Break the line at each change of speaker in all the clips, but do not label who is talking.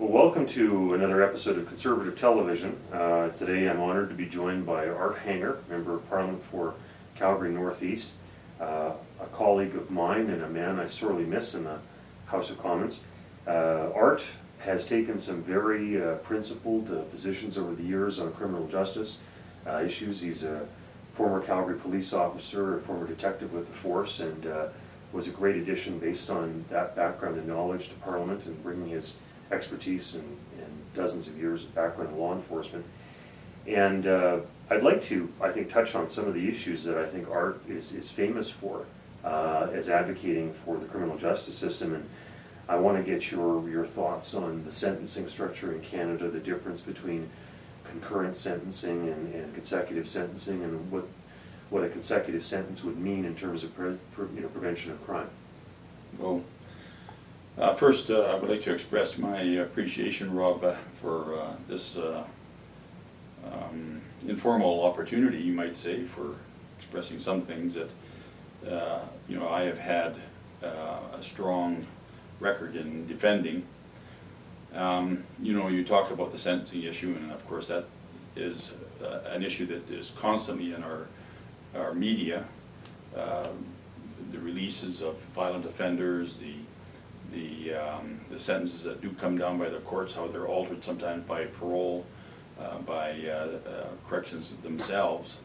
Well, welcome to another episode of Conservative Television. Today I'm honored to be joined by Art Hanger, Member of Parliament for Calgary Northeast, a colleague of mine and a man I sorely miss in the House of Commons. Art has taken some very principled positions over the years on criminal justice issues. He's a former Calgary police officer, a former detective with the force, and was a great addition based on that background and knowledge to Parliament and bringing his expertise and dozens of years of background in law enforcement. And I'd like to, I think, touch on some of the issues that I think Art is famous for as advocating for the criminal justice system. And I want to get your thoughts on the sentencing structure in Canada, the difference between concurrent sentencing and consecutive sentencing, and what a consecutive sentence would mean in terms of prevention of crime.
Well, first, I would like to express my appreciation, Rob, for this informal opportunity, you might say, for expressing some things that I have had a strong record in defending. You talked about the sentencing issue, and of course that is an issue that is constantly in our media. The releases of violent offenders, the sentences that do come down by the courts, how they're altered sometimes by parole, by corrections themselves.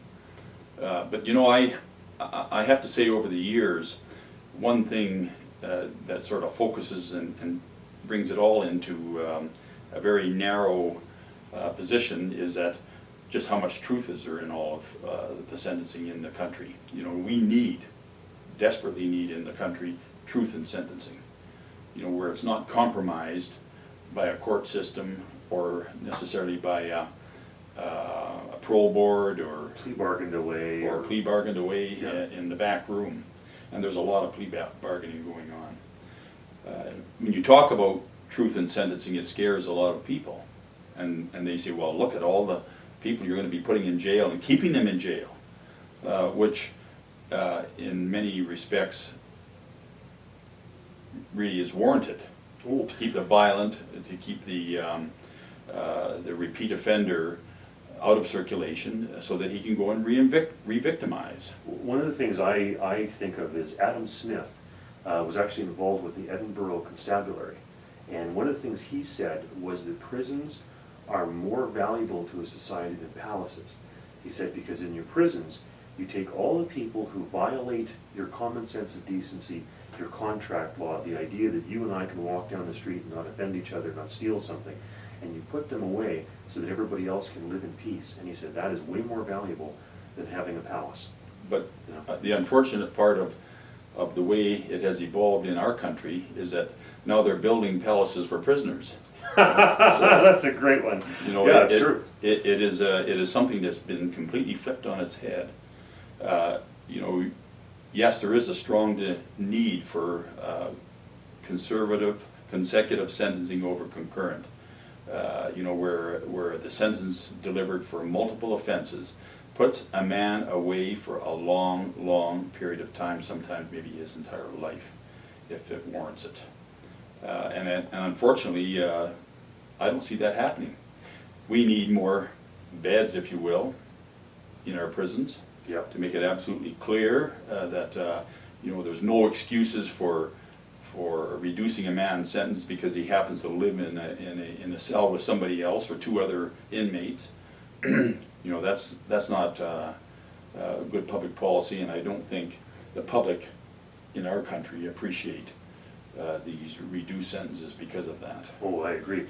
But I have to say, over the years, one thing that sort of focuses and brings it all into a very narrow position is that just how much truth is there in all of the sentencing in the country. We desperately need in the country truth in sentencing. Where it's not compromised by a court system or necessarily by a parole board or
plea bargained away
in the back room. And there's a lot of plea bargaining going on. When you talk about truth in sentencing, it scares a lot of people, and they say, well, look at all the people you're going to be putting in jail and keeping them in jail, which in many respects really is warranted. To keep the violent, to keep the repeat offender out of circulation so that he can go and re-victimize.
One of the things I think of is Adam Smith was actually involved with the Edinburgh Constabulary, and one of the things he said was that prisons are more valuable to a society than palaces. He said, because in your prisons you take all the people who violate your common sense of decency, your contract law, the idea that you and I can walk down the street and not offend each other, not steal something, and you put them away so that everybody else can live in peace. And he said that is way more valuable than having a palace.
But the unfortunate part of the way it has evolved in our country is that now they're building palaces for prisoners.
That's a great one. Yeah, it's true.
It is something that's been completely flipped on its head. Yes, there is a strong need for consecutive sentencing over concurrent. Where the sentence delivered for multiple offenses puts a man away for a long, long period of time, sometimes maybe his entire life, if it warrants it. And unfortunately, I don't see that happening. We need more beds, if you will, in our prisons.
Yep. To
make it absolutely clear that there's no excuses for reducing a man's sentence because he happens to live in a cell with somebody else or two other inmates. That's not good public policy, and I don't think the public in our country appreciate these reduced sentences because of that.
Oh, I agree.